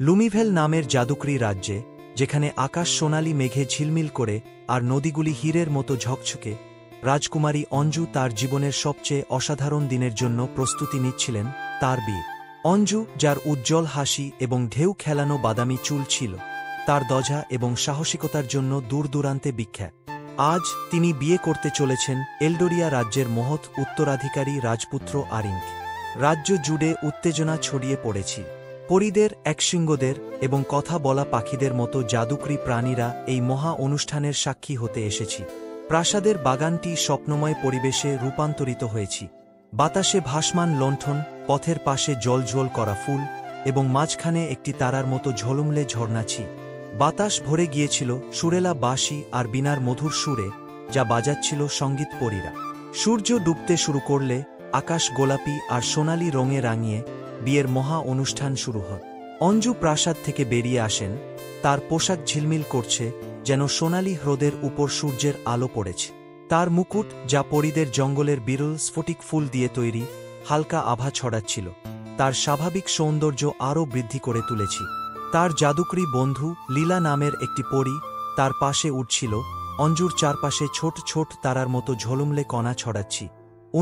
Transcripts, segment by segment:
লুমিভেল নামের জাদুকরি রাজ্যে, যেখানে আকাশ সোনালি মেঘে ঝিলমিল করে আর নদীগুলি হীরের মতো ঝকঝকে, রাজকুমারী অঞ্জু তার জীবনের সবচেয়ে অসাধারণ দিনের জন্য প্রস্তুতি নিচ্ছিলেন, তার বিয়ে। অঞ্জু, যার উজ্জ্বল হাসি এবং ঢেউ খেলানো বাদামি চুল ছিল, তার দজা এবং সাহসিকতার জন্য দূরদূরান্তে বিখ্যাত। আজ তিনি বিয়ে করতে চলেছেন এলডোরিয়া রাজ্যের মহৎ উত্তরাধিকারী রাজপুত্র আরিনকে। রাজ্য জুড়ে উত্তেজনা ছড়িয়ে পড়েছে। পরীদের, একশৃঙ্গদের এবং কথা বলা পাখিদের মতো জাদুকরী প্রাণীরা এই মহা অনুষ্ঠানের সাক্ষী হতে এসেছি। প্রাসাদের বাগানটি স্বপ্নময় পরিবেশে রূপান্তরিত হয়েছে। বাতাসে ভাসমান লণ্ঠন, পথের পাশে জলজল করা ফুল এবং মাঝখানে একটি তারার মতো ঝলমলে ঝর্ণাছি। বাতাস ভরে গিয়েছিল সুরেলা বাঁশি আর বীণার মধুর সুরে, যা বাজাচ্ছিল সঙ্গীত পরীরা। সূর্য ডুবতে শুরু করলে আকাশ গোলাপি আর সোনালি রঙে রাঙিয়ে বিয়ের মহা অনুষ্ঠান শুরু হয়। অঞ্জু প্রাসাদ থেকে বেরিয়ে আসেন, তার পোশাক ঝিলমিল করছে যেন সোনালি হ্রদের উপর সূর্যের আলো পড়েছে। তার মুকুট, যা পরীদের জঙ্গলের বিরল স্ফটিক ফুল দিয়ে তৈরি, হালকা আভা ছড়াচ্ছিল, তার স্বাভাবিক সৌন্দর্য আরও বৃদ্ধি করে তুলেছে। তার জাদুকরী বন্ধু লীলা নামের একটি পরী তার পাশে উঠছিল, অঞ্জুর চারপাশে ছোট ছোট তারার মতো ঝলমলে কণা ছড়াচ্ছি।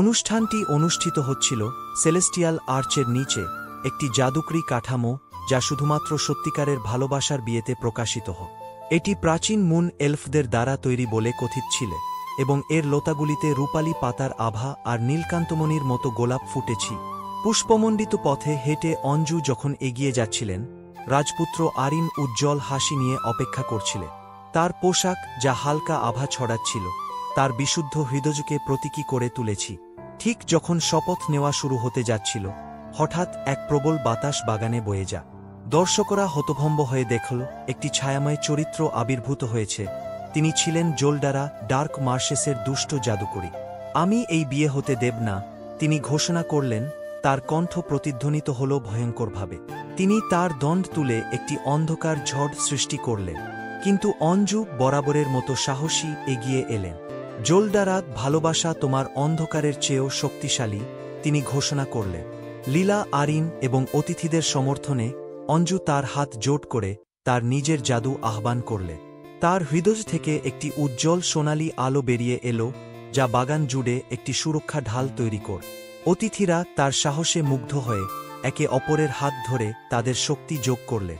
অনুষ্ঠানটি অনুষ্ঠিত হচ্ছিল সেলেস্টিয়াল আর্চের নিচে, একটি জাদুকরী কাঠামো যা শুধুমাত্র সত্যিকারের ভালোবাসার বিয়েতে প্রকাশিত হয়। এটি প্রাচীন মুন এলফদের দ্বারা তৈরি বলে কথিত ছিল এবং এর লতাগুলিতে রূপালী পাতার আভা আর নীলকান্তমণির মতো গোলাপ ফুটেছি। পুষ্পমণ্ডিত পথে হেঁটে অঞ্জু যখন এগিয়ে যাচ্ছিলেন, রাজপুত্র আরিন উজ্জ্বল হাসি নিয়ে অপেক্ষা করছিলেন। তার পোশাক, যা হালকা আভা ছড়াচ্ছিল, তার বিশুদ্ধ হৃদয়কে প্রতীকী করে তুলেছি। ঠিক যখন শপথ নেওয়া শুরু হতে যাচ্ছিল, হঠাৎ এক প্রবল বাতাস বাগানে বয়ে যা। দর্শকরা হতভম্ব হয়ে দেখল একটি ছায়াময় চরিত্র আবির্ভূত হয়েছে। তিনি ছিলেন জোলডারা ডার্ক মার্শেসের দুষ্ট জাদুকরী। আমি এই বিয়ে হতে দেব না, তিনি ঘোষণা করলেন। তার কণ্ঠ প্রতিধ্বনিত হল ভয়ঙ্করভাবে। তিনি তার দণ্ড তুলে একটি অন্ধকার ঝড় সৃষ্টি করলেন, কিন্তু অঞ্জু বরাবরের মতো সাহসী এগিয়ে এলেন। জোলডারা, ভালোবাসা তোমার অন্ধকারের চেয়েও শক্তিশালী, তিনি ঘোষণা করলেন। লীলা, আরিন এবং অতিথিদের সমর্থনে অঞ্জু তার হাত জোট করে তার নিজের জাদু আহ্বান করলেন। তার হৃদয় থেকে একটি উজ্জ্বল সোনালি আলো বেরিয়ে এলো, যা বাগান জুড়ে একটি সুরক্ষা ঢাল তৈরি করে। অতিথিরা তার সাহসে মুগ্ধ হয়ে একে অপরের হাত ধরে তাদের শক্তি যোগ করলে।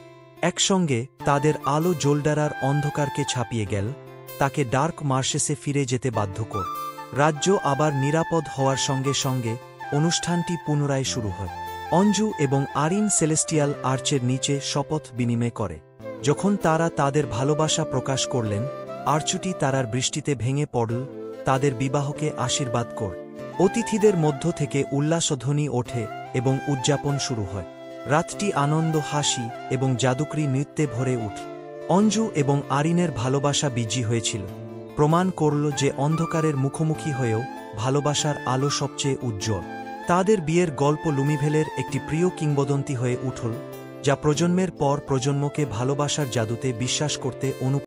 একসঙ্গে তাদের আলো জোলডারার অন্ধকারকে ছাপিয়ে গেল, তাকে ডার্ক মার্শেসে ফিরে যেতে বাধ্য কর। রাজ্য আবার নিরাপদ হওয়ার সঙ্গে সঙ্গে অনুষ্ঠানটি পুনরায় শুরু হয়। অঞ্জু এবং আরিন সেলেস্টিয়াল আর্চের নিচে শপথ বিনিময় করে। যখন তারা তাদের ভালোবাসা প্রকাশ করলেন, আর্চটি তারার বৃষ্টিতে ভেঙে পড়ল, তাদের বিবাহকে আশীর্বাদ কর। অতিথিদের মধ্য থেকে উল্লাসধ্বনি ওঠে এবং উদযাপন শুরু হয়। রাতটি আনন্দ, হাসি এবং জাদুকরী নৃত্যে ভরে উঠল। অঞ্জু এবং আরিনের ভালোবাসা বিজয়ী হয়েছিল, প্রমাণ করল যে অন্ধকারের মুখোমুখি হয়েও ভালোবাসার আলো সবচেয়ে উজ্জ্বল। তাদের বিয়ের গল্প লুমিভেলের একটি প্রিয় কিংবদন্তি হয়ে উঠল, যা প্রজন্মের পর প্রজন্মকে ভালোবাসার জাদুতে বিশ্বাস করতে